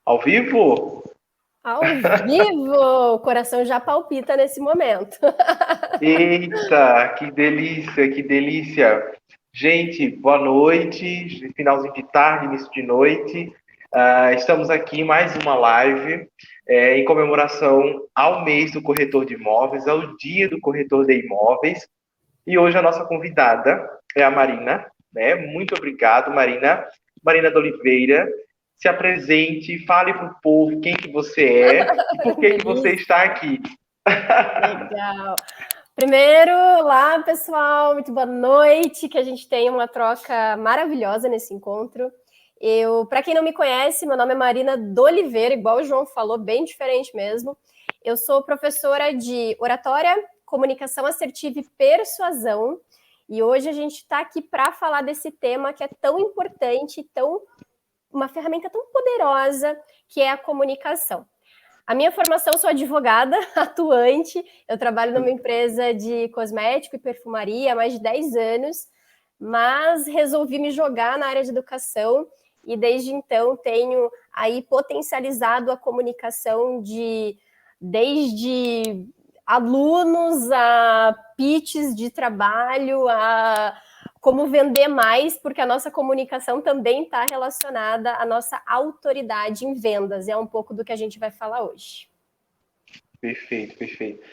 Ao vivo? Ao vivo! O coração já palpita nesse momento. Eita, que delícia, que delícia. Gente, boa noite, finalzinho de tarde, início de noite. Estamos aqui em mais uma live em comemoração ao mês do corretor de imóveis, ao dia do corretor de imóveis. E hoje a nossa convidada é a Marina, né? Muito obrigado, Marina. Marina da Oliveira. Se apresente, fale para o povo quem que você é e por que você está aqui. Legal. Primeiro, olá, pessoal, muito boa noite, que a gente tenha uma troca maravilhosa nesse encontro. Para quem não me conhece, meu nome é Marina da Oliveira, igual o João falou, bem diferente mesmo. Eu sou professora de oratória, comunicação assertiva e persuasão, e hoje a gente está aqui para falar desse tema que é tão importante, uma ferramenta tão poderosa, que é a comunicação. A minha formação, sou advogada atuante, eu trabalho numa empresa de cosmético e perfumaria há mais de 10 anos, mas resolvi me jogar na área de educação e desde então tenho aí potencializado a comunicação desde alunos a pitches de trabalho, a como vender mais, porque a nossa comunicação também está relacionada à nossa autoridade em vendas. É um pouco do que a gente vai falar hoje. Perfeito, perfeito.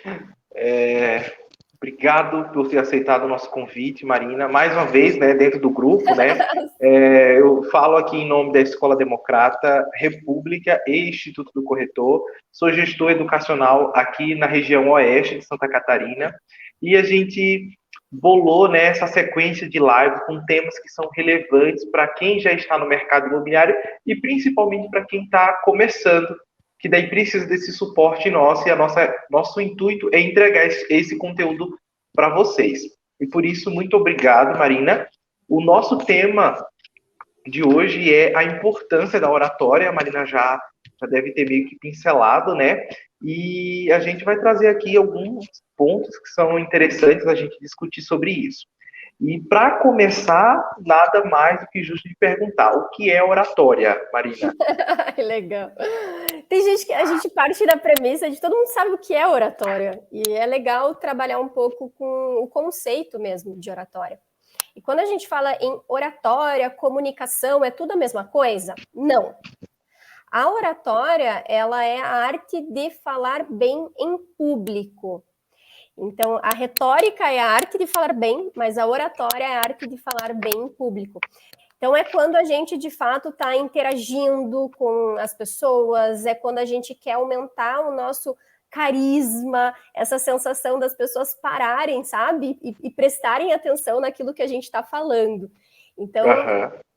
Obrigado por ter aceitado o nosso convite, Marina. Mais uma vez, né, dentro do grupo, né? Eu falo aqui em nome da Escola Democrata, República e Instituto do Corretor. Sou gestor educacional aqui na região oeste de Santa Catarina. E a gente bolou, né, essa sequência de lives com temas que são relevantes para quem já está no mercado imobiliário e principalmente para quem está começando, que daí precisa desse suporte nosso, e nosso intuito é entregar esse conteúdo para vocês. E por isso, muito obrigado, Marina. O nosso tema de hoje é a importância da oratória. A Marina já deve ter meio que pincelado, né? E a gente vai trazer aqui alguns pontos que são interessantes a gente discutir sobre isso. E para começar, nada mais do que justo de perguntar, o que é oratória, Marina? Que legal. Tem gente que a gente parte da premissa de todo mundo sabe o que é oratória, e é legal trabalhar um pouco com o conceito mesmo de oratória. E quando a gente fala em oratória, comunicação, é tudo a mesma coisa? Não. A oratória, ela é a arte de falar bem em público. Então, a retórica é a arte de falar bem, mas a oratória é a arte de falar bem em público. Então, é quando a gente, de fato, está interagindo com as pessoas, é quando a gente quer aumentar o nosso carisma, essa sensação das pessoas pararem, sabe? E prestarem atenção naquilo que a gente está falando. Então,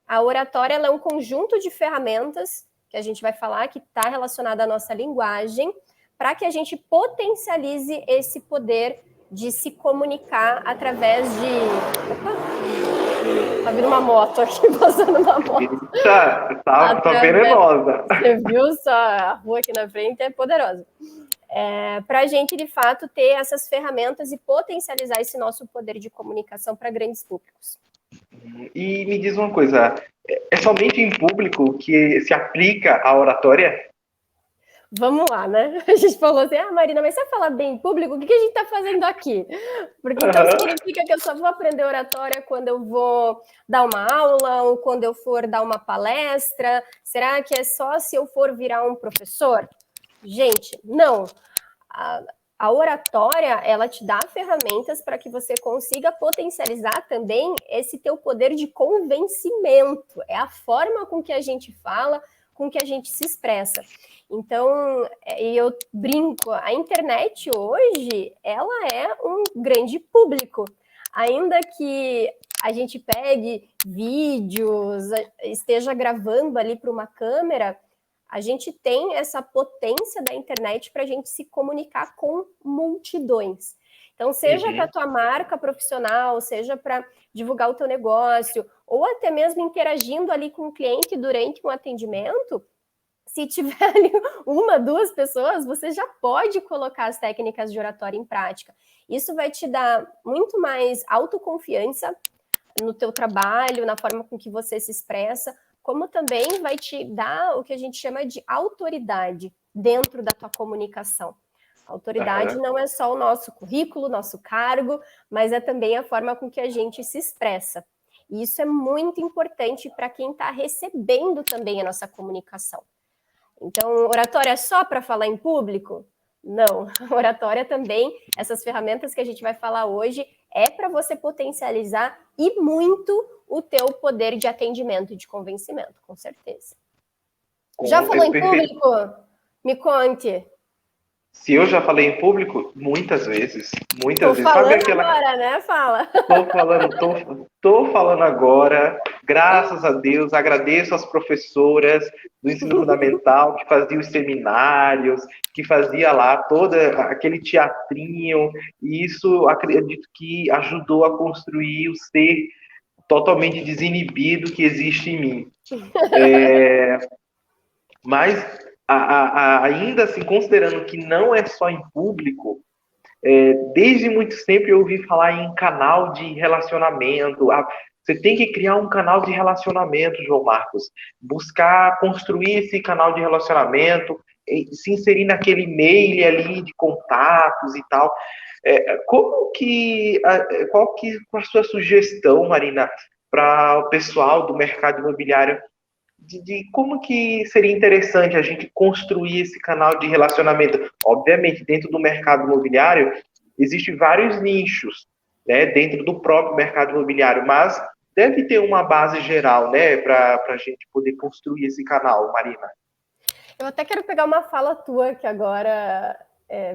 a oratória ela é um conjunto de ferramentas que a gente vai falar, que está relacionada à nossa linguagem, para que a gente potencialize esse poder de se comunicar através de... Tá vindo uma moto aqui, passando uma moto. Eita, tá venenosa. Você viu só? A rua aqui na frente é poderosa. Para a gente, de fato, ter essas ferramentas e potencializar esse nosso poder de comunicação para grandes públicos. E me diz uma coisa, é somente em público que se aplica a oratória? Vamos lá, né? A gente falou assim, Marina, mas você fala bem em público, o que a gente está fazendo aqui? Porque então significa que eu só vou aprender oratória quando eu vou dar uma aula ou quando eu for dar uma palestra? Será que é só se eu for virar um professor? Gente, não. A oratória, ela te dá ferramentas para que você consiga potencializar também esse teu poder de convencimento. É a forma com que a gente fala, com que a gente se expressa. Então, eu brinco, a internet hoje, ela é um grande público. Ainda que a gente pegue vídeos, esteja gravando ali para uma câmera, a gente tem essa potência da internet para a gente se comunicar com multidões. Então, seja para a tua marca profissional, seja para divulgar o teu negócio, ou até mesmo interagindo ali com o cliente durante um atendimento, se tiver ali uma, duas pessoas, você já pode colocar as técnicas de oratória em prática. Isso vai te dar muito mais autoconfiança no teu trabalho, na forma com que você se expressa, como também vai te dar o que a gente chama de autoridade dentro da tua comunicação. A autoridade não é só o nosso currículo, nosso cargo, mas é também a forma com que a gente se expressa. E isso é muito importante para quem está recebendo também a nossa comunicação. Então, oratória é só para falar em público? Não, oratória também, essas ferramentas que a gente vai falar hoje, é para você potencializar e muito o teu poder de atendimento e de convencimento, com certeza. Já falou em público? Me conte. Se eu já falei em público, muitas vezes. Tô falando agora, né? Fala. Tô falando agora, graças a Deus, agradeço às professoras do ensino fundamental que faziam os seminários, que fazia lá todo aquele teatrinho, e isso acredito que ajudou a construir o ser totalmente desinibido que existe em mim. Mas ainda assim, considerando que não é só em público, desde muito tempo eu ouvi falar em canal de relacionamento. Você tem que criar um canal de relacionamento, João Marcos. Buscar construir esse canal de relacionamento, se inserir naquele e-mail ali de contatos e tal. Qual a sua sugestão, Marina, para o pessoal do mercado imobiliário de como que seria interessante a gente construir esse canal de relacionamento? Obviamente, dentro do mercado imobiliário, existem vários nichos, né, dentro do próprio mercado imobiliário, mas deve ter uma base geral, né, para a gente poder construir esse canal, Marina. Eu até quero pegar uma fala tua que agora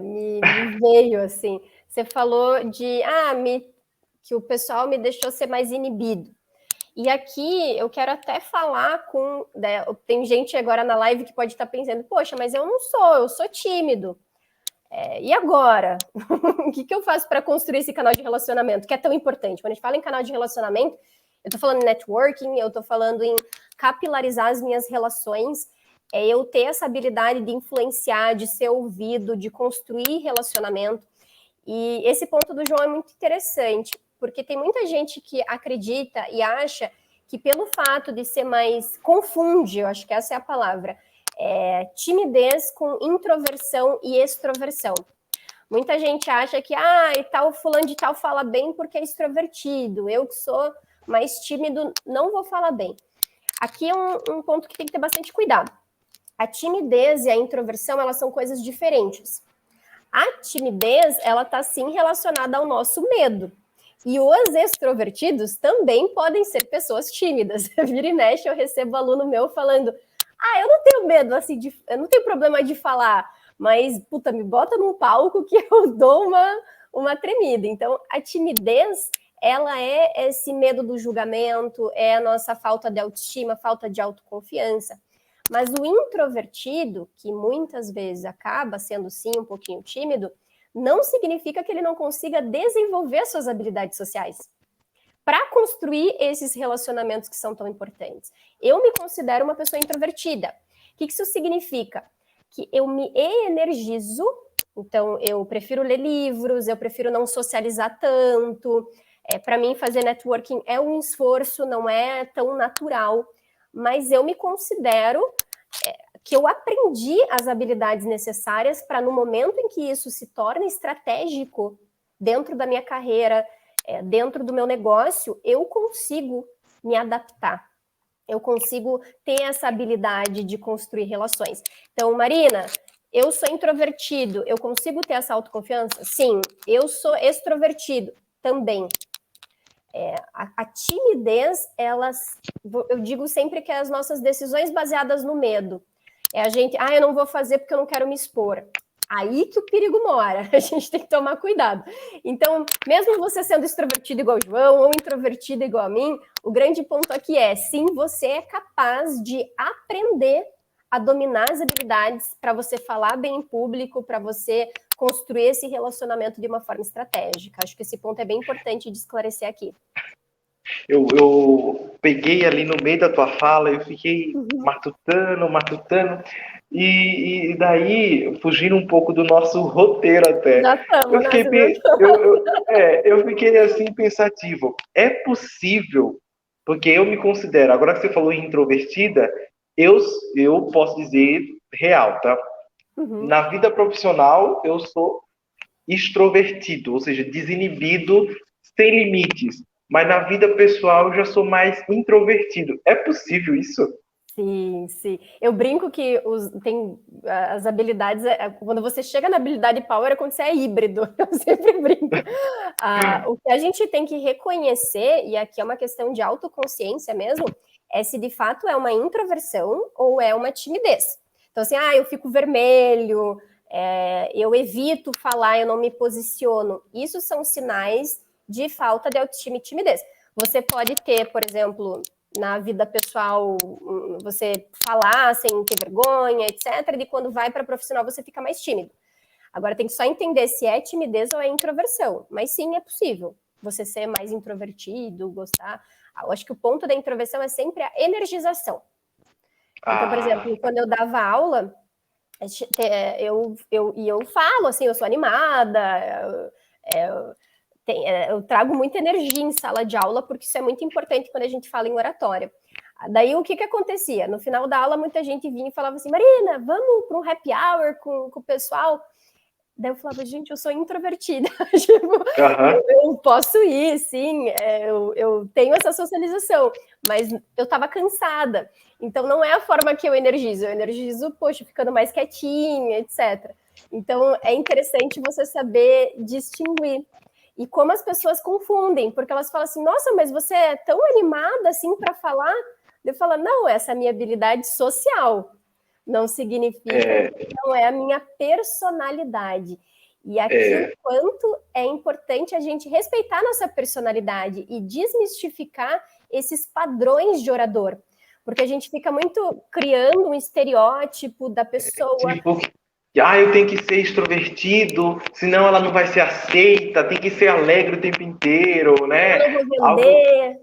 me veio, assim. Você falou de que o pessoal me deixou ser mais inibido. E aqui eu quero até falar com... Né, tem gente agora na live que pode estar pensando, poxa, mas eu sou tímido. E agora? O que eu faço para construir esse canal de relacionamento, que é tão importante? Quando a gente fala em canal de relacionamento, eu estou falando em networking, eu estou falando em capilarizar as minhas relações, eu ter essa habilidade de influenciar, de ser ouvido, de construir relacionamento. E esse ponto do João é muito interessante, porque tem muita gente que acredita e acha que pelo fato de ser mais... Confunde, eu acho que essa é a palavra. Timidez com introversão e extroversão. Muita gente acha que tal fulano de tal fala bem porque é extrovertido. Eu que sou mais tímido não vou falar bem. Aqui é um ponto que tem que ter bastante cuidado. A timidez e a introversão, elas são coisas diferentes. A timidez, ela está sim relacionada ao nosso medo. E os extrovertidos também podem ser pessoas tímidas. Vira e mexe, eu recebo aluno meu falando, eu não tenho medo, assim, eu não tenho problema de falar, mas, puta, me bota num palco que eu dou uma tremida. Então, a timidez, ela é esse medo do julgamento, é a nossa falta de autoestima, falta de autoconfiança. Mas o introvertido, que muitas vezes acaba sendo, sim, um pouquinho tímido, não significa que ele não consiga desenvolver suas habilidades sociais para construir esses relacionamentos que são tão importantes. Eu me considero uma pessoa introvertida. O que isso significa? Que eu me energizo, então eu prefiro ler livros, eu prefiro não socializar tanto. Para mim, fazer networking é um esforço, não é tão natural, mas eu me considero que eu aprendi as habilidades necessárias para, no momento em que isso se torna estratégico dentro da minha carreira, dentro do meu negócio, eu consigo me adaptar. Eu consigo ter essa habilidade de construir relações. Então, Marina, eu sou introvertido, eu consigo ter essa autoconfiança? Sim. Eu sou extrovertido? Também. A timidez, eu digo sempre que é as nossas decisões baseadas no medo. A gente, eu não vou fazer porque eu não quero me expor. Aí que o perigo mora, a gente tem que tomar cuidado. Então, mesmo você sendo extrovertido igual o João, ou introvertido igual a mim, o grande ponto aqui sim, você é capaz de aprender a dominar as habilidades para você falar bem em público, para você construir esse relacionamento de uma forma estratégica. Acho que esse ponto é bem importante de esclarecer aqui. Eu peguei ali no meio da tua fala, eu fiquei matutando, e daí, fugindo um pouco do nosso roteiro até, Já estamos, eu fiquei assim pensativo, é possível Porque eu me considero, agora que você falou em introvertida, eu, eu posso dizer real, tá? Uhum. Na vida profissional, eu sou extrovertido, ou seja, desinibido, sem limites. Mas na vida pessoal, eu já sou mais introvertido. É possível isso? Sim, sim. Eu brinco que tem as habilidades. Quando você chega na habilidade power é quando você é híbrido. Eu sempre brinco. O que a gente tem que reconhecer, e aqui é uma questão de autoconsciência mesmo, é se de fato é uma introversão ou é uma timidez. Então, assim, eu fico vermelho, eu evito falar, eu não me posiciono. Isso são sinais de falta de autoestima e timidez. Você pode ter, por exemplo, na vida pessoal, você falar sem ter vergonha, etc. E quando vai para profissional, você fica mais tímido. Agora tem que só entender se é timidez ou é introversão. Mas sim, é possível você ser mais introvertido, gostar. Eu acho que o ponto da introversão é sempre a energização. Então, por Ah, exemplo, quando eu dava aula, eu falo assim, eu sou animada, eu trago muita energia em sala de aula, porque isso é muito importante quando a gente fala em oratória. Daí o que acontecia? No final da aula, muita gente vinha e falava assim: Marina, vamos para um happy hour com o pessoal. Daí eu falava, gente, eu sou introvertida. Tipo, aham, eu posso ir, sim, eu tenho essa socialização, mas eu estava cansada. Então não é a forma que eu energizo, poxa, ficando mais quietinha, etc. Então é interessante você saber distinguir. E como as pessoas confundem, porque elas falam assim, nossa, mas você é tão animada assim para falar? Eu falo, não, essa é a minha habilidade social. Não significa é, que não é a minha personalidade. E aqui o é, quanto é importante a gente respeitar a nossa personalidade e desmistificar esses padrões de orador. Porque a gente fica muito criando um estereótipo da pessoa. tipo, eu tenho que ser extrovertido, senão ela não vai ser aceita, tem que ser alegre o tempo inteiro, Eu né? não vou Algo, vender.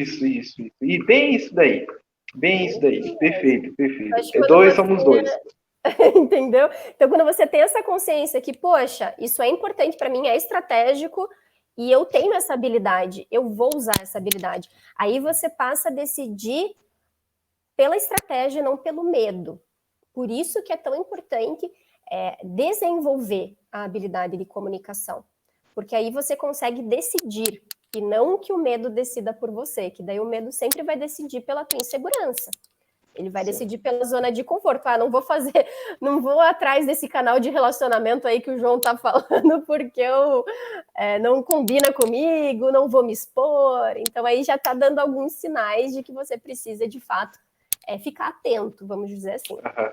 Isso é isso. E bem isso daí, bem isso daí, mesmo. perfeito, Eu perfeito. acho que É quando dois, você somos dois. entendeu? Então, quando você tem essa consciência que, poxa, isso é importante para mim, é estratégico e eu tenho essa habilidade, eu vou usar essa habilidade. Aí você passa a decidir pela estratégia, não pelo medo. Por isso que é tão importante desenvolver a habilidade de comunicação, porque aí você consegue decidir e não que o medo decida por você, que daí o medo sempre vai decidir pela tua insegurança. Ele vai Sim. decidir pela zona de conforto. Não vou fazer, não vou atrás desse canal de relacionamento aí que o João tá falando, porque não combina comigo, não vou me expor. Então aí já tá dando alguns sinais de que você precisa, de fato, ficar atento, vamos dizer assim. Aham,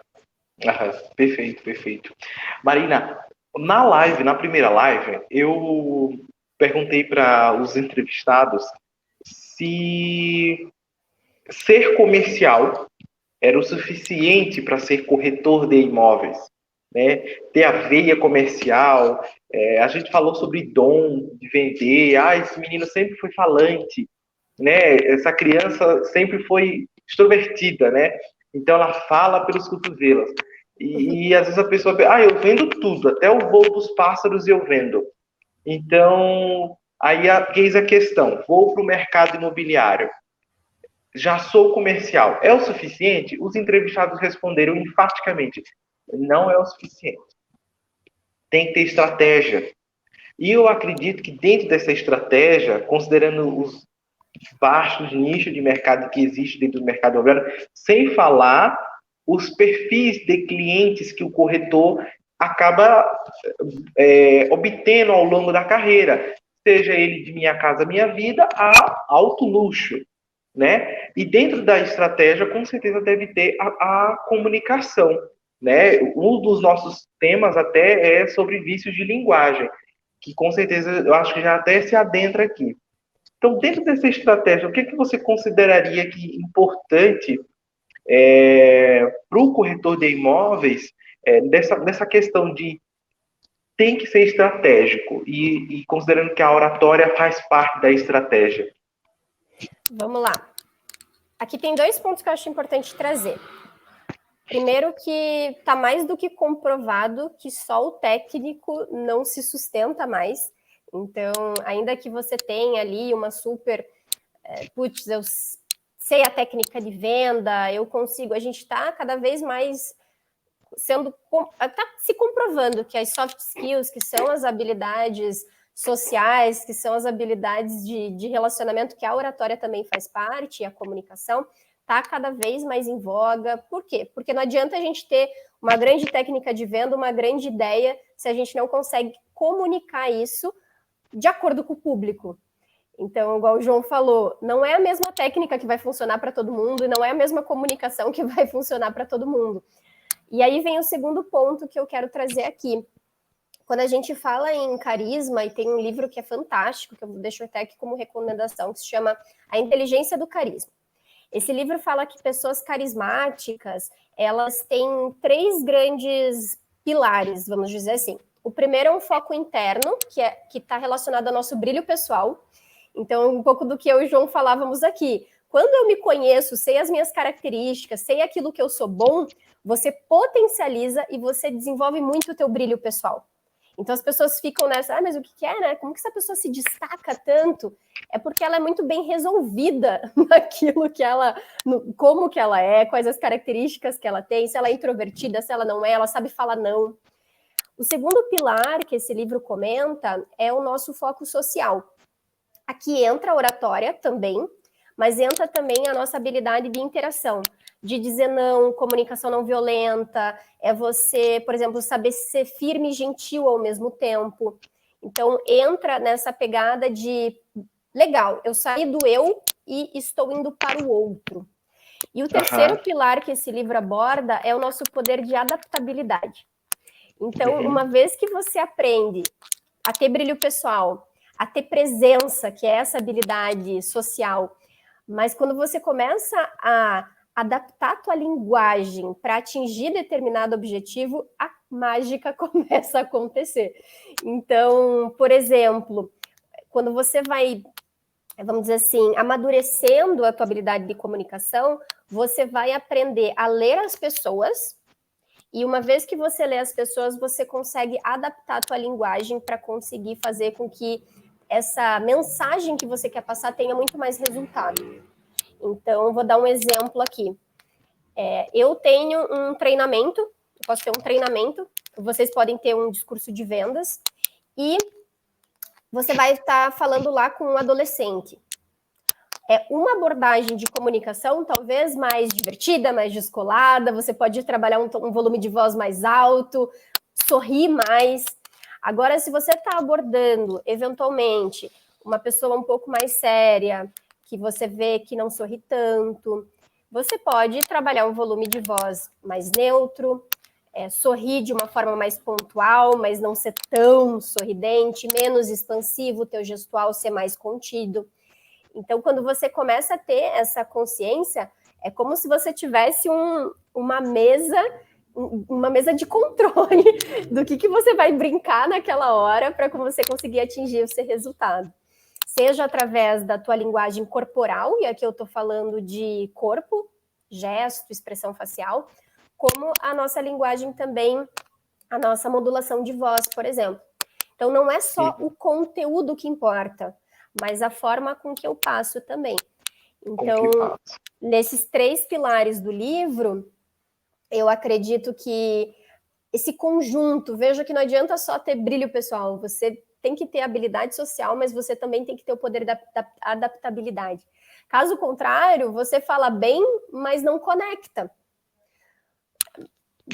aham, perfeito, perfeito. Marina, na live, na primeira live, eu perguntei para os entrevistados se ser comercial era o suficiente para ser corretor de imóveis, né? Ter a veia comercial, a gente falou sobre dom de vender, esse menino sempre foi falante, né? Essa criança sempre foi extrovertida, né? Então ela fala pelos cotovelos. E às vezes a pessoa pensa, eu vendo tudo, até o voo dos pássaros eu vendo. Então, aí eis a questão, vou para o mercado imobiliário, já sou comercial, é o suficiente? Os entrevistados responderam enfaticamente, não é o suficiente. Tem que ter estratégia. E eu acredito que dentro dessa estratégia, considerando os vastos nichos de mercado que existe dentro do mercado imobiliário, sem falar os perfis de clientes que o corretor acaba obtendo ao longo da carreira, seja ele de Minha Casa Minha Vida a alto luxo, né? E dentro da estratégia, com certeza deve ter a comunicação, né? Um dos nossos temas até é sobre vícios de linguagem, que com certeza eu acho que já até se adentra aqui. Então, dentro dessa estratégia, o que, que você consideraria que importante para o corretor de imóveis nessa questão de tem que ser estratégico e considerando que a oratória faz parte da estratégia? Vamos lá. Aqui tem 2 pontos que eu acho importante trazer. Primeiro que está mais do que comprovado que só o técnico não se sustenta mais. Então, ainda que você tenha ali uma super putz, eu sei a técnica de venda, eu consigo. A gente está cada vez mais está se comprovando que as soft skills, que são as habilidades sociais, que são as habilidades de relacionamento, que a oratória também faz parte, e a comunicação, está cada vez mais em voga. Por quê? Porque não adianta a gente ter uma grande técnica de venda, uma grande ideia, se a gente não consegue comunicar isso de acordo com o público. Então, igual o João falou, não é a mesma técnica que vai funcionar para todo mundo, e não é a mesma comunicação que vai funcionar para todo mundo. E aí vem o segundo ponto que eu quero trazer aqui. Quando a gente fala em carisma, e tem um livro que é fantástico, que eu deixo até aqui como recomendação, que se chama A Inteligência do Carisma. Esse livro fala que pessoas carismáticas, elas têm 3 grandes pilares, vamos dizer assim. O primeiro é um foco interno, que está relacionado ao nosso brilho pessoal. Então, um pouco do que eu e o João falávamos aqui. Quando eu me conheço, sei as minhas características, sei aquilo que eu sou bom, você potencializa e você desenvolve muito o teu brilho pessoal. Então as pessoas ficam nessa, mas o que é, né? Como que essa pessoa se destaca tanto? É porque ela é muito bem resolvida naquilo que ela, como que ela é, quais as características que ela tem, se ela é introvertida, se ela não é, ela sabe falar não. O segundo pilar que esse livro comenta é o nosso foco social. Aqui entra a oratória também, mas entra também a nossa habilidade de interação, de dizer não, comunicação não violenta, é você, por exemplo, saber ser firme e gentil ao mesmo tempo. Então, entra nessa pegada de, legal, eu saí do eu e estou indo para o outro. E o terceiro pilar que esse livro aborda é o nosso poder de adaptabilidade. Então, uma vez que você aprende a ter brilho pessoal, a ter presença, que é essa habilidade social, mas quando você começa a adaptar a tua linguagem para atingir determinado objetivo, a mágica começa a acontecer. Então, por exemplo, quando você vai, vamos dizer assim, amadurecendo a tua habilidade de comunicação, você vai aprender a ler as pessoas, e uma vez que você lê as pessoas, você consegue adaptar a tua linguagem para conseguir fazer com que essa mensagem que você quer passar tenha muito mais resultado. Então, eu vou dar um exemplo aqui. Eu tenho um treinamento, eu posso ter um treinamento, vocês podem ter um discurso de vendas, e você vai estar falando lá com um adolescente. É uma abordagem de comunicação talvez mais divertida, mais descolada, você pode trabalhar um volume de voz mais alto, sorrir mais. Agora, se você está abordando, eventualmente, uma pessoa um pouco mais séria, que você vê que não sorri tanto, você pode trabalhar um volume de voz mais neutro, sorrir de uma forma mais pontual, mas não ser tão sorridente, menos expansivo, teu gestual ser mais contido. Então, quando você começa a ter essa consciência, é como se você tivesse uma mesa de controle do que você vai brincar naquela hora para você conseguir atingir o seu resultado. Seja através da tua linguagem corporal, e aqui eu estou falando de corpo, gesto, expressão facial, como a nossa linguagem também, a nossa modulação de voz, por exemplo. Então, não é só o conteúdo que importa, mas a forma com que eu passo também. Então, nesses 3 pilares do livro, eu acredito que esse conjunto, veja que não adianta só ter brilho pessoal, você tem que ter habilidade social, mas você também tem que ter o poder da adaptabilidade. Caso contrário, você fala bem, mas não conecta.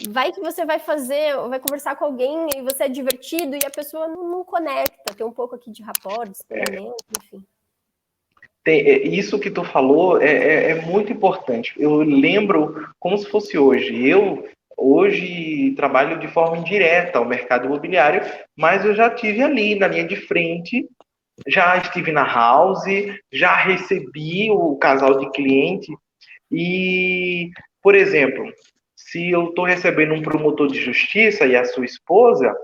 Vai que você vai conversar com alguém e você é divertido e a pessoa não conecta, tem um pouco aqui de rapport, de espelhamento, enfim. Isso que tu falou é muito importante. Eu lembro como se fosse hoje. Eu hoje trabalho de forma indireta ao mercado imobiliário, mas eu já estive ali na linha de frente, já estive na house, já recebi o casal de cliente e, por exemplo, se eu estou recebendo um promotor de justiça e a sua esposa,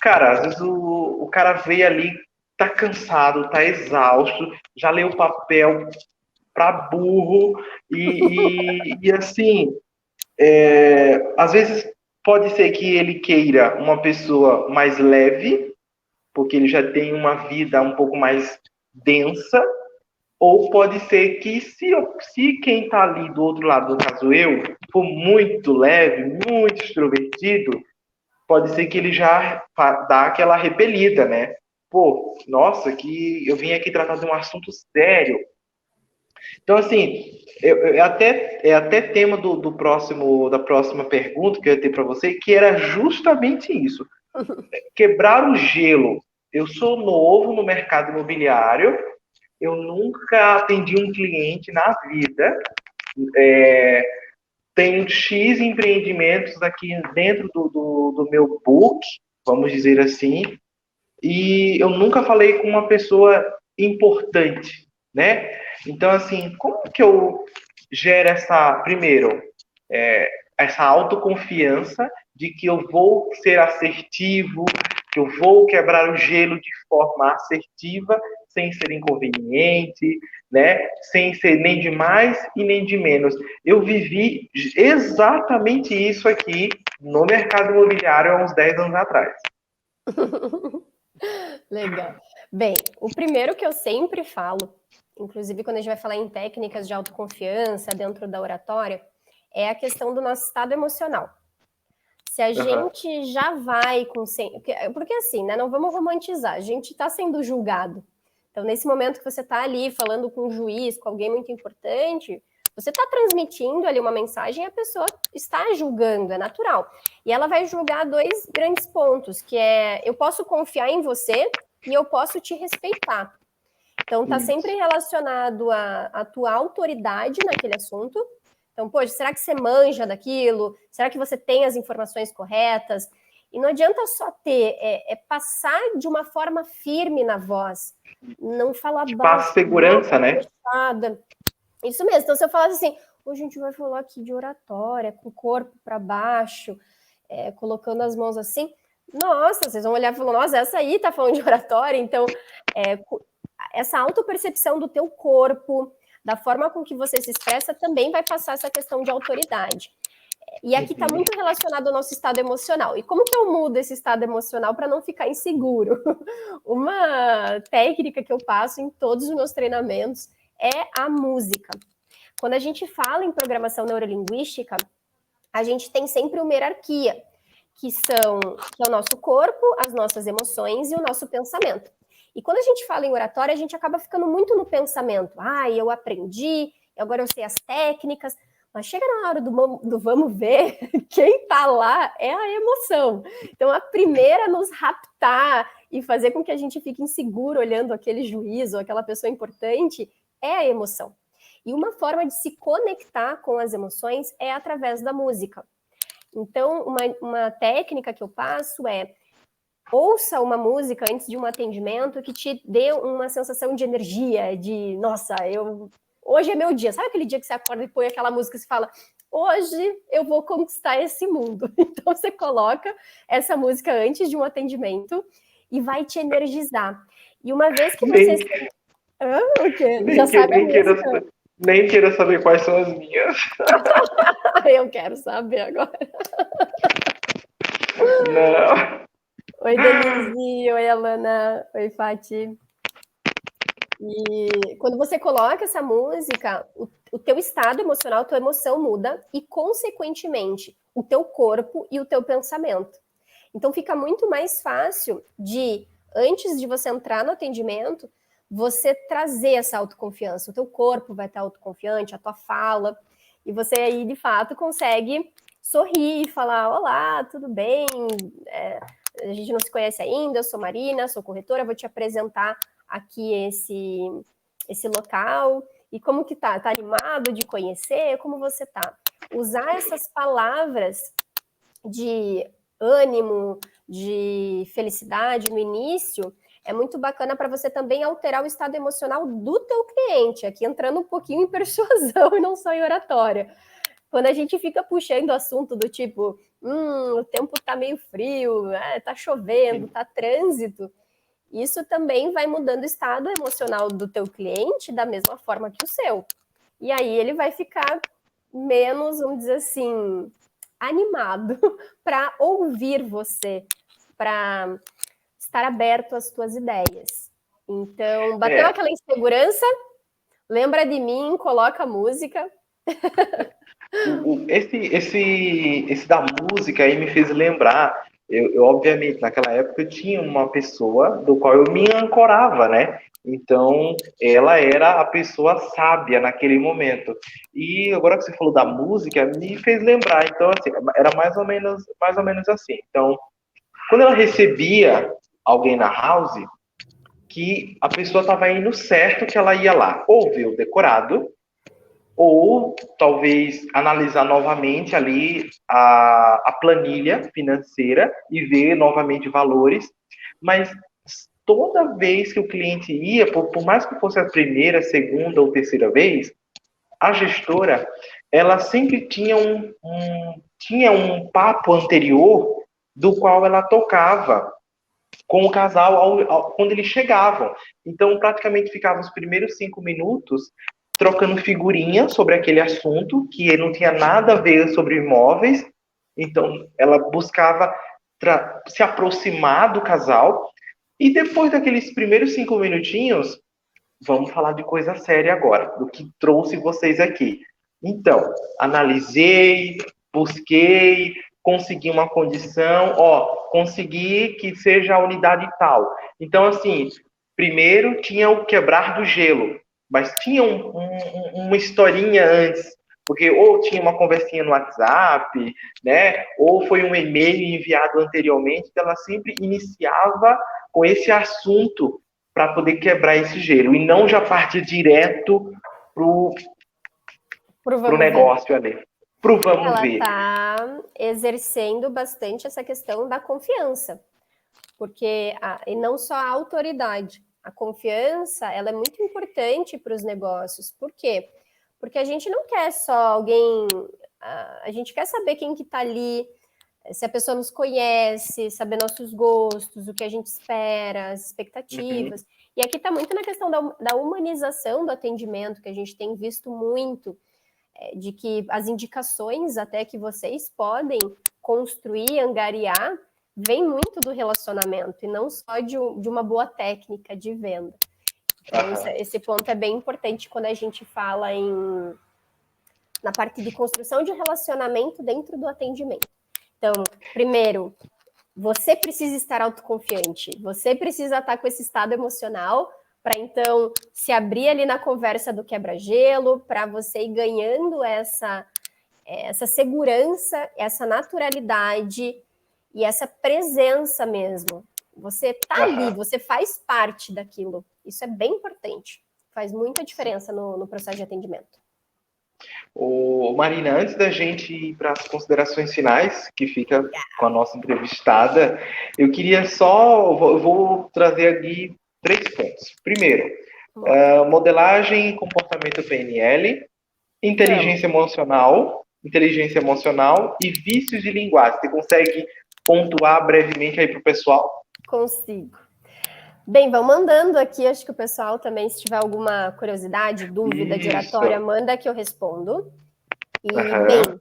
cara, às vezes o cara veio ali, tá cansado, tá exausto, já leu o papel pra burro e assim, às vezes pode ser que ele queira uma pessoa mais leve, porque ele já tem uma vida um pouco mais densa, ou pode ser que se quem está ali do outro lado, no caso eu, for muito leve, muito extrovertido, pode ser que ele já dá aquela repelida, né? Pô, nossa, que eu vim aqui tratar de um assunto sério. Então, assim, é até tema do próximo, da próxima pergunta que eu ia ter para você, que era justamente isso. Quebrar o gelo. Eu sou novo no mercado imobiliário, eu nunca atendi um cliente na vida, tenho X empreendimentos aqui dentro do meu book, vamos dizer assim, e eu nunca falei com uma pessoa importante, né? Então, assim, como que eu gero primeiro, essa autoconfiança de que eu vou ser assertivo, que eu vou quebrar o gelo de forma assertiva, sem ser inconveniente, né? Sem ser nem de mais e nem de menos. Eu vivi exatamente isso aqui no mercado imobiliário há uns 10 anos atrás. Legal. Bem, o primeiro que eu sempre falo, inclusive quando a gente vai falar em técnicas de autoconfiança dentro da oratória, é a questão do nosso estado emocional. Se a gente já vai com... Porque assim, né? Não vamos romantizar. A gente está sendo julgado. Então, nesse momento que você está ali falando com um juiz, com alguém muito importante, você está transmitindo ali uma mensagem e a pessoa está julgando, é natural. E ela vai julgar dois grandes pontos, que é eu posso confiar em você e eu posso te respeitar. Então, está sempre relacionado à tua autoridade naquele assunto. Então, poxa, será que você manja daquilo? Será que você tem as informações corretas? E não adianta só ter, passar de uma forma firme na voz, não falar baixo. Passa segurança, né? Fechada. Isso mesmo. Então, se eu falasse assim, hoje a gente vai falar aqui de oratória, com o corpo para baixo, colocando as mãos assim, nossa, vocês vão olhar e falar, nossa, essa aí tá falando de oratória. Então, essa autopercepção do teu corpo, da forma com que você se expressa, também vai passar essa questão de autoridade. E aqui está muito relacionado ao nosso estado emocional. E como que eu mudo esse estado emocional para não ficar inseguro? Uma técnica que eu passo em todos os meus treinamentos é a música. Quando a gente fala em programação neurolinguística, a gente tem sempre uma hierarquia, que é o nosso corpo, as nossas emoções e o nosso pensamento. E quando a gente fala em oratória, a gente acaba ficando muito no pensamento. Eu aprendi, agora eu sei as técnicas. Mas chega na hora do vamos ver, quem tá lá é a emoção. Então, a primeira a nos raptar e fazer com que a gente fique inseguro olhando aquele juiz ou aquela pessoa importante é a emoção. E uma forma de se conectar com as emoções é através da música. Então, uma técnica que eu passo é ouça uma música antes de um atendimento que te dê uma sensação de energia, de, nossa, hoje é meu dia. Sabe aquele dia que você acorda e põe aquela música e você fala, hoje eu vou conquistar esse mundo. Então, você coloca essa música antes de um atendimento e vai te energizar. E uma vez que você... O quê? Já sabe a música? Nem queira saber quais são as minhas. Eu quero saber agora. Não. Oi, Denise. Oi, Alana. Oi, Fati. E quando você coloca essa música, o teu estado emocional, a tua emoção muda e, consequentemente, o teu corpo e o teu pensamento. Então, fica muito mais fácil antes de você entrar no atendimento, você trazer essa autoconfiança. O teu corpo vai estar autoconfiante, a tua fala, e você aí, de fato, consegue sorrir e falar, olá, tudo bem? A gente não se conhece ainda, eu sou Marina, sou corretora, vou te apresentar aqui esse local, e como que tá? Tá animado de conhecer? Como você tá? Usar essas palavras de ânimo, de felicidade no início, é muito bacana para você também alterar o estado emocional do teu cliente, aqui entrando um pouquinho em persuasão e não só em oratória. Quando a gente fica puxando o assunto do tipo, o tempo tá meio frio, tá chovendo, tá trânsito, isso também vai mudando o estado emocional do teu cliente da mesma forma que o seu. E aí ele vai ficar menos, vamos dizer assim, animado para ouvir você, para estar aberto às tuas ideias. Então, bateu aquela insegurança, Lembra de mim, coloca música. Esse da música aí me fez lembrar. Obviamente, naquela época eu tinha uma pessoa do qual eu me ancorava, né? Então, ela era a pessoa sábia naquele momento. E agora que você falou da música, me fez lembrar. Então, assim, era mais ou menos assim. Então, quando ela recebia alguém na house, que a pessoa estava indo certo, que ela ia lá ou ver o decorado, ou talvez analisar novamente ali a planilha financeira e ver novamente valores, mas toda vez que o cliente ia, por mais que fosse a primeira, segunda ou terceira vez, a gestora, ela sempre tinha um papo anterior do qual ela tocava com o casal quando eles chegavam. Então, praticamente ficavam os primeiros 5 minutos trocando figurinha sobre aquele assunto, que não tinha nada a ver sobre imóveis. Então, ela buscava se aproximar do casal. E depois daqueles primeiros 5 minutinhos, vamos falar de coisa séria agora, do que trouxe vocês aqui. Então, analisei, busquei, consegui uma condição, consegui que seja a unidade tal. Então, assim, primeiro tinha o quebrar do gelo, mas tinha uma historinha antes, porque ou tinha uma conversinha no WhatsApp, né, ou foi um e-mail enviado anteriormente, que ela sempre iniciava com esse assunto para poder quebrar esse gelo e não já partir direto pro negócio ali. Pro vamos ver. Ela está exercendo bastante essa questão da confiança, porque e não só a autoridade. A confiança, ela é muito importante para os negócios. Por quê? Porque a gente não quer só alguém, a gente quer saber quem que está ali, se a pessoa nos conhece, saber nossos gostos, o que a gente espera, as expectativas. E aqui está muito na questão da humanização do atendimento, que a gente tem visto muito, de que as indicações até que vocês podem construir, angariar, vem muito do relacionamento, e não só de uma boa técnica de venda. Então, esse ponto é bem importante quando a gente fala na parte de construção de relacionamento dentro do atendimento. Então, primeiro, você precisa estar autoconfiante, você precisa estar com esse estado emocional para, então, se abrir ali na conversa do quebra-gelo, para você ir ganhando essa segurança, essa naturalidade e essa presença mesmo. Você está ali, você faz parte daquilo. Isso é bem importante. Faz muita diferença no processo de atendimento. Marina, antes da gente ir para as considerações finais, que fica com a nossa entrevistada, eu queria eu vou trazer aqui 3 pontos. Primeiro, modelagem e comportamento PNL, inteligência emocional e vícios de linguagem. Você consegue pontuar brevemente aí para o pessoal? Consigo. Bem, vão mandando aqui, acho que o pessoal também, se tiver alguma curiosidade, dúvida de oratória, manda que eu respondo. E, bem,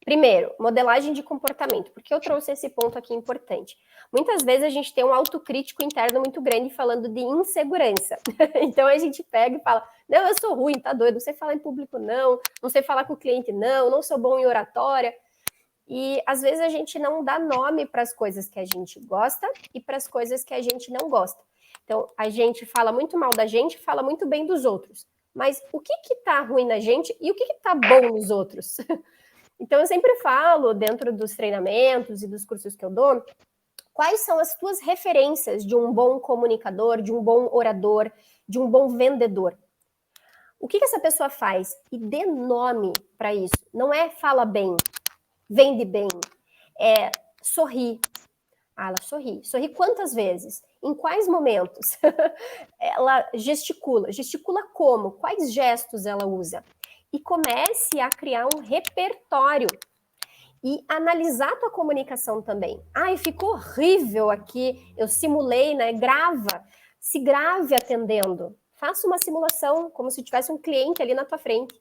primeiro, modelagem de comportamento. Por que eu trouxe esse ponto aqui importante? Muitas vezes a gente tem um autocrítico interno muito grande falando de insegurança. Então a gente pega e fala, não, eu sou ruim, tá doido, não sei falar em público não sei falar com o cliente não sou bom em oratória. E às vezes a gente não dá nome para as coisas que a gente gosta e para as coisas que a gente não gosta. Então, a gente fala muito mal da gente, fala muito bem dos outros. Mas o que está ruim na gente e o que está bom nos outros? Então, eu sempre falo, dentro dos treinamentos e dos cursos que eu dou, quais são as tuas referências de um bom comunicador, de um bom orador, de um bom vendedor? O que essa pessoa faz? E dê nome para isso. Não é fala bem, vende bem, sorri. Ela sorri. Sorri quantas vezes? Em quais momentos? Ela gesticula. Gesticula como? Quais gestos ela usa? E comece a criar um repertório. E analisar a tua comunicação também. Ficou horrível aqui, eu simulei, né? Grava. Se grave atendendo. Faça uma simulação, como se tivesse um cliente ali na tua frente.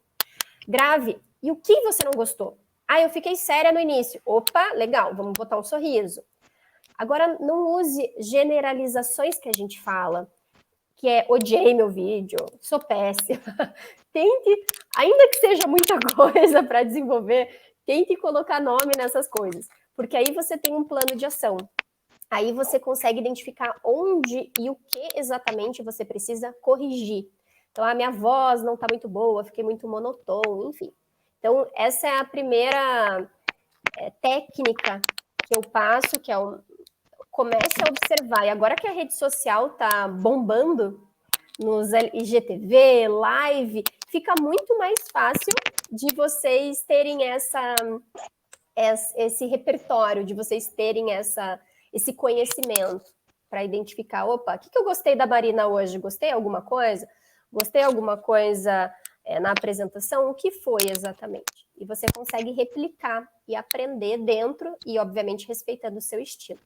Grave. E o que você não gostou? Eu fiquei séria no início. Opa, legal, vamos botar um sorriso. Agora, não use generalizações que a gente fala. que é odiei meu vídeo, sou péssima. Tente, ainda que seja muita coisa para desenvolver, tente colocar nome nessas coisas, porque aí você tem um plano de ação. Aí você consegue identificar onde e o que exatamente você precisa corrigir. Então, a minha voz não está muito boa, fiquei muito monotone, enfim. Então, essa é a primeira técnica que eu passo, que é comece a observar. E agora que a rede social está bombando, nos IGTV, live, fica muito mais fácil de vocês terem esse repertório, de vocês terem esse conhecimento para identificar, opa, o que eu gostei da Marina hoje? Gostei alguma coisa? Gostei alguma coisa na apresentação? O que foi exatamente? E você consegue replicar e aprender dentro e, obviamente, respeitando o seu estilo.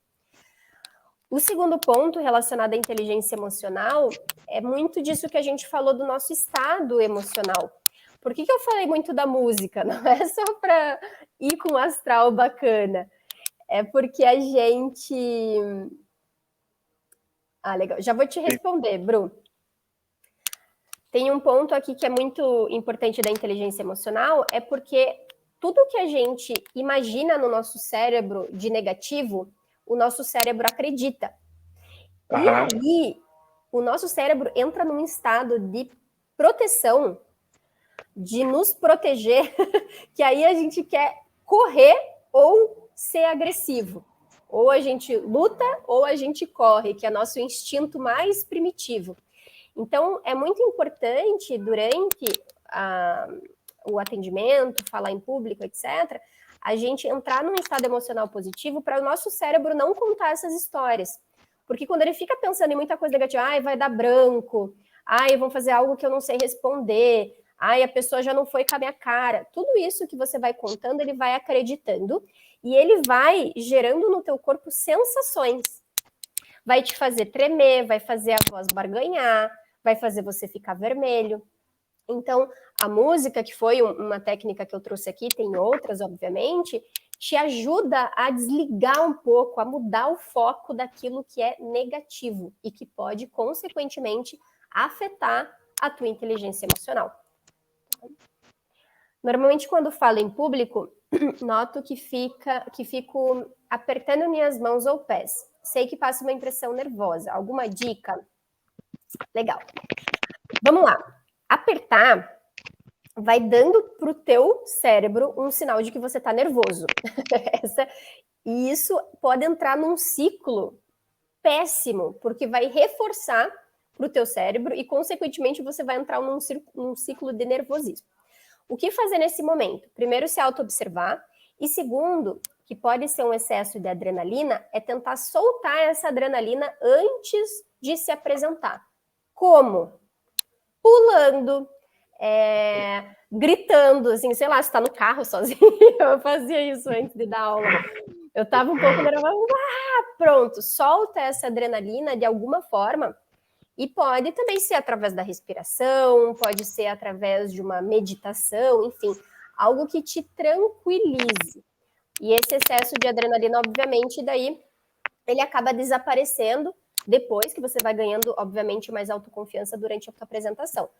O segundo ponto relacionado à inteligência emocional é muito disso que a gente falou do nosso estado emocional. Por que eu falei muito da música? Não é só para ir com um astral bacana. É porque a gente... Ah, legal. Já vou te responder, Bru. Tem um ponto aqui que é muito importante da inteligência emocional, é porque tudo que a gente imagina no nosso cérebro de negativo, o nosso cérebro acredita. E aí, o nosso cérebro entra num estado de proteção, de nos proteger, que aí a gente quer correr ou ser agressivo. Ou a gente luta ou a gente corre, que é nosso instinto mais primitivo. Então, é muito importante, durante o atendimento, falar em público, etc., a gente entrar num estado emocional positivo para o nosso cérebro não contar essas histórias. Porque quando ele fica pensando em muita coisa negativa, ai, vai dar branco, ai, vão fazer algo que eu não sei responder, ai, a pessoa já não foi com a minha cara. Tudo isso que você vai contando, ele vai acreditando e ele vai gerando no teu corpo sensações. Vai te fazer tremer, vai fazer a voz barganhar, vai fazer você ficar vermelho. Então, a música, que foi uma técnica que eu trouxe aqui, tem outras, obviamente, te ajuda a desligar um pouco, a mudar o foco daquilo que é negativo e que pode, consequentemente, afetar a tua inteligência emocional. Normalmente, quando falo em público, noto que fico apertando minhas mãos ou pés. Sei que passa uma impressão nervosa. Alguma dica? Legal. Vamos lá. Apertar vai dando para o teu cérebro um sinal de que você está nervoso. E isso pode entrar num ciclo péssimo, porque vai reforçar para o teu cérebro e, consequentemente, você vai entrar num ciclo de nervosismo. O que fazer nesse momento? Primeiro, se auto-observar. E segundo, que pode ser um excesso de adrenalina, é tentar soltar essa adrenalina antes de se apresentar. Como? Pulando, gritando, assim, sei lá, você tá no carro sozinho. Eu fazia isso antes de dar aula. Eu tava um pouco nervosa. Pronto, solta essa adrenalina de alguma forma. E pode também ser através da respiração, pode ser através de uma meditação, enfim, algo que te tranquilize. E esse excesso de adrenalina, obviamente, daí ele acaba desaparecendo depois que você vai ganhando, obviamente, mais autoconfiança durante a tua apresentação.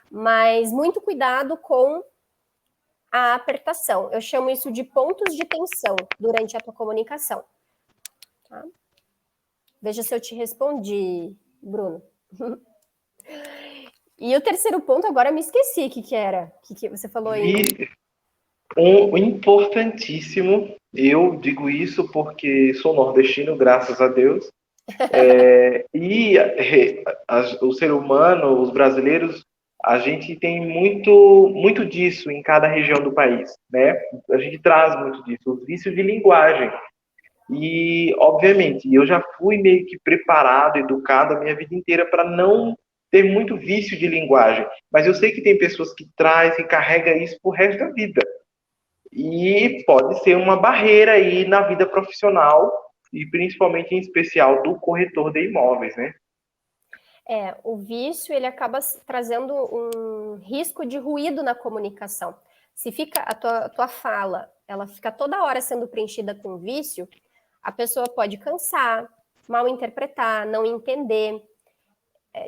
Mas muito cuidado com a apertação. Eu chamo isso de pontos de tensão durante a tua comunicação. Tá? Veja se eu te respondi, Bruno. E o terceiro ponto, agora eu me esqueci o que era. O que você falou aí? Um importantíssimo, eu digo isso porque sou nordestino, graças a Deus, o ser humano, os brasileiros, a gente tem muito disso em cada região do país, né? A gente traz muito disso, os vícios de linguagem. E, obviamente, eu já fui meio que preparado, educado a minha vida inteira para não ter muito vício de linguagem. Mas eu sei que tem pessoas que trazem e carregam isso pro resto da vida. E pode ser uma barreira aí na vida profissional e principalmente em especial do corretor de imóveis, né? O vício, ele acaba trazendo um risco de ruído na comunicação. Se fica a tua fala, ela fica toda hora sendo preenchida com vício, a pessoa pode cansar, mal interpretar, não entender.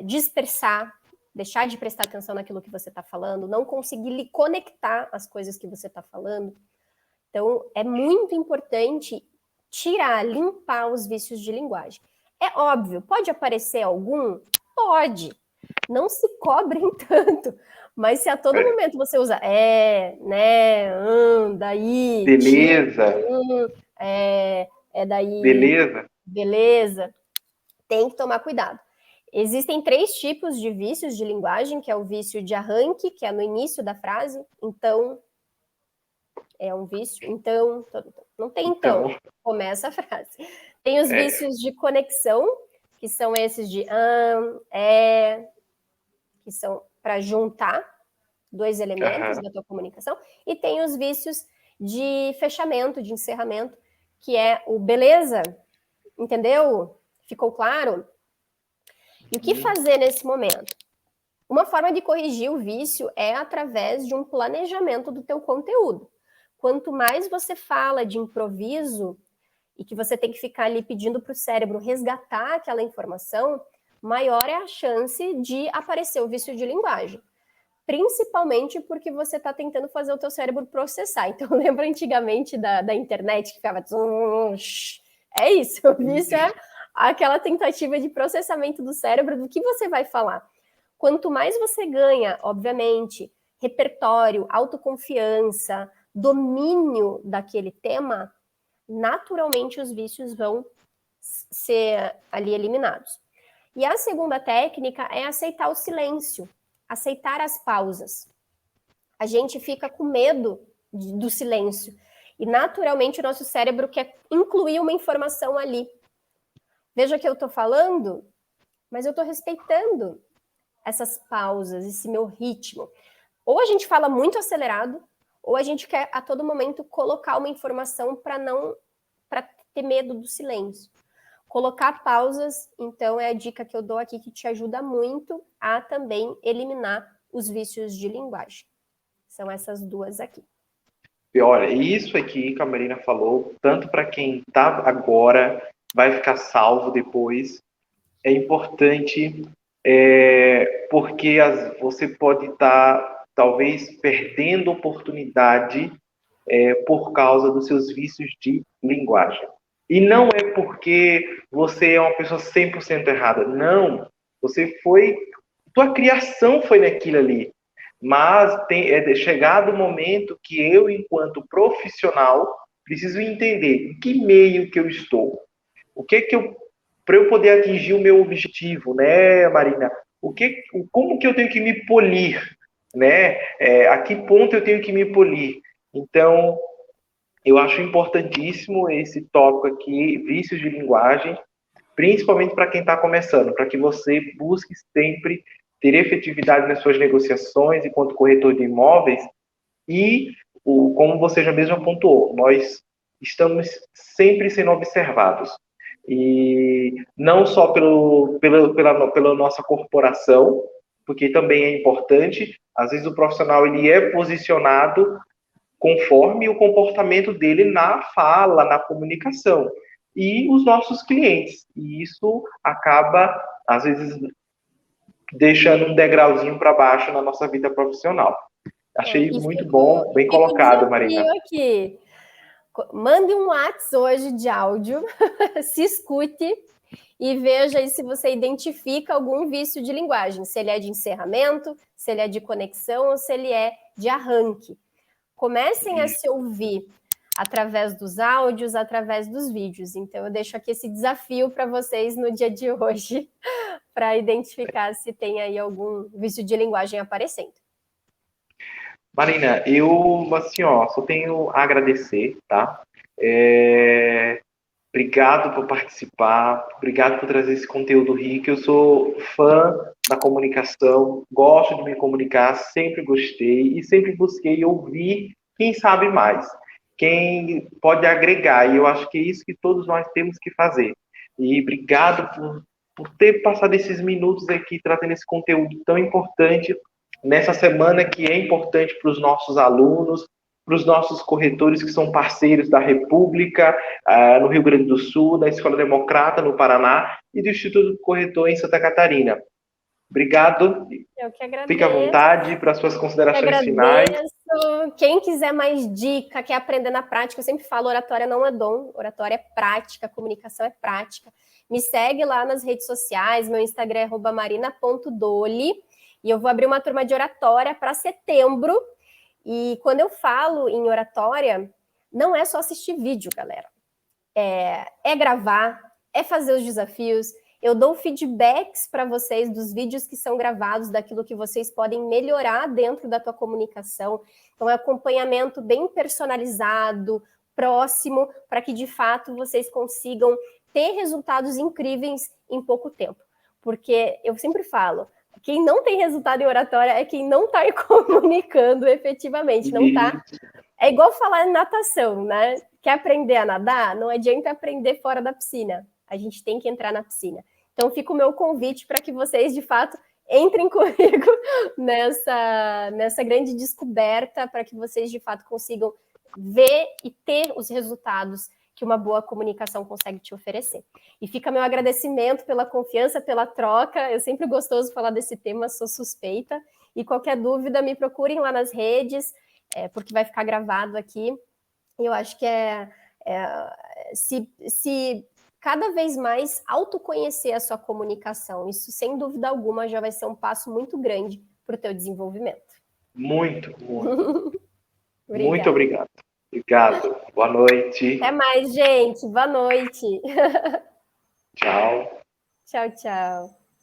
dispersar, deixar de prestar atenção naquilo que você está falando, não conseguir lhe conectar às coisas que você está falando. Então, é muito importante tirar, limpar os vícios de linguagem. É óbvio, pode aparecer algum? Pode. Não se cobrem tanto. Mas se a todo momento você usa né, daí... Beleza. Daí... Beleza. Tem que tomar cuidado. Existem 3 tipos de vícios de linguagem, que é o vício de arranque, que é no início da frase. Então, é um vício. Então, não tem então. Começa a frase. Tem os vícios de conexão, que são esses de que são para juntar 2 elementos da tua comunicação. E tem os vícios de fechamento, de encerramento, que é o beleza, entendeu? Ficou claro? E o que fazer nesse momento? Uma forma de corrigir o vício é através de um planejamento do teu conteúdo. Quanto mais você fala de improviso e que você tem que ficar ali pedindo para o cérebro resgatar aquela informação, maior é a chance de aparecer o vício de linguagem. Principalmente porque você está tentando fazer o teu cérebro processar. Então, lembra antigamente da internet que ficava... É isso, o vício é aquela tentativa de processamento do cérebro do que você vai falar. Quanto mais você ganha, obviamente, repertório, autoconfiança, domínio daquele tema, naturalmente os vícios vão ser ali eliminados. E a segunda técnica é aceitar o silêncio, aceitar as pausas. A gente fica com medo do silêncio e naturalmente o nosso cérebro quer incluir uma informação ali. Veja que eu estou falando, mas eu estou respeitando essas pausas, esse meu ritmo. Ou a gente fala muito acelerado, ou a gente quer a todo momento colocar uma informação para ter medo do silêncio. Colocar pausas, então, é a dica que eu dou aqui que te ajuda muito a também eliminar os vícios de linguagem. São essas 2 aqui. E olha, isso aqui que a Marina falou, tanto para quem está agora, vai ficar salvo depois, é importante porque você pode estar, talvez, perdendo oportunidade por causa dos seus vícios de linguagem. E não é porque você é uma pessoa 100% errada. Não. Tua criação foi naquilo ali. Mas chegado o momento que eu, enquanto profissional, preciso entender em que meio que eu estou. Para eu poder atingir o meu objetivo, né, Marina? Como que eu tenho que me polir, né? A que ponto eu tenho que me polir? Então, eu acho importantíssimo esse tópico aqui, vícios de linguagem, principalmente para quem está começando, para que você busque sempre ter efetividade nas suas negociações enquanto corretor de imóveis e, como você já mesmo pontuou, nós estamos sempre sendo observados. E não só pela nossa corporação, porque também é importante, às vezes o profissional ele é posicionado conforme o comportamento dele na fala, na comunicação, e os nossos clientes. E isso acaba, às vezes, deixando um degrauzinho para baixo na nossa vida profissional. Achei muito bom, bem colocado, Marina. Aqui. Mande um WhatsApp hoje de áudio, se escute e veja aí se você identifica algum vício de linguagem, se ele é de encerramento, se ele é de conexão ou se ele é de arranque. Comecem a se ouvir através dos áudios, através dos vídeos. Então, eu deixo aqui esse desafio para vocês no dia de hoje, para identificar se tem aí algum vício de linguagem aparecendo. Marina, eu, assim, só tenho a agradecer, tá? Obrigado por participar, obrigado por trazer esse conteúdo rico. Eu sou fã da comunicação, gosto de me comunicar, sempre gostei e sempre busquei ouvir quem sabe mais, quem pode agregar. E eu acho que é isso que todos nós temos que fazer. E obrigado por ter passado esses minutos aqui trazendo esse conteúdo tão importante nessa semana que é importante para os nossos alunos, para os nossos corretores que são parceiros da República, no Rio Grande do Sul, da Escola Democrata, no Paraná, e do Instituto do Corretor em Santa Catarina. Obrigado. Eu que agradeço. Fique à vontade para as suas considerações finais. Quem quiser mais dica, quer aprender na prática, eu sempre falo, oratória não é dom, oratória é prática, comunicação é prática. Me segue lá nas redes sociais, meu Instagram é @marina.doli, e eu vou abrir uma turma de oratória para setembro. E quando eu falo em oratória, não é só assistir vídeo, galera. É gravar, é fazer os desafios. Eu dou feedbacks para vocês dos vídeos que são gravados, daquilo que vocês podem melhorar dentro da tua comunicação. Então, é acompanhamento bem personalizado, próximo, para que, de fato, vocês consigam ter resultados incríveis em pouco tempo. Porque eu sempre falo, quem não tem resultado em oratória é quem não está comunicando efetivamente, não está... É igual falar em natação, né? Quer aprender a nadar? Não adianta aprender fora da piscina. A gente tem que entrar na piscina. Então, fica o meu convite para que vocês, de fato, entrem comigo nessa grande descoberta, para que vocês, de fato, consigam ver e ter os resultados que uma boa comunicação consegue te oferecer. E fica meu agradecimento pela confiança, pela troca. É sempre gostoso falar desse tema, sou suspeita. E qualquer dúvida, me procurem lá nas redes, porque vai ficar gravado aqui. Eu acho que se cada vez mais autoconhecer a sua comunicação, isso sem dúvida alguma já vai ser um passo muito grande para o teu desenvolvimento. Muito. Muito obrigado. Obrigado. Boa noite. Até mais, gente. Boa noite. Tchau. Tchau, tchau.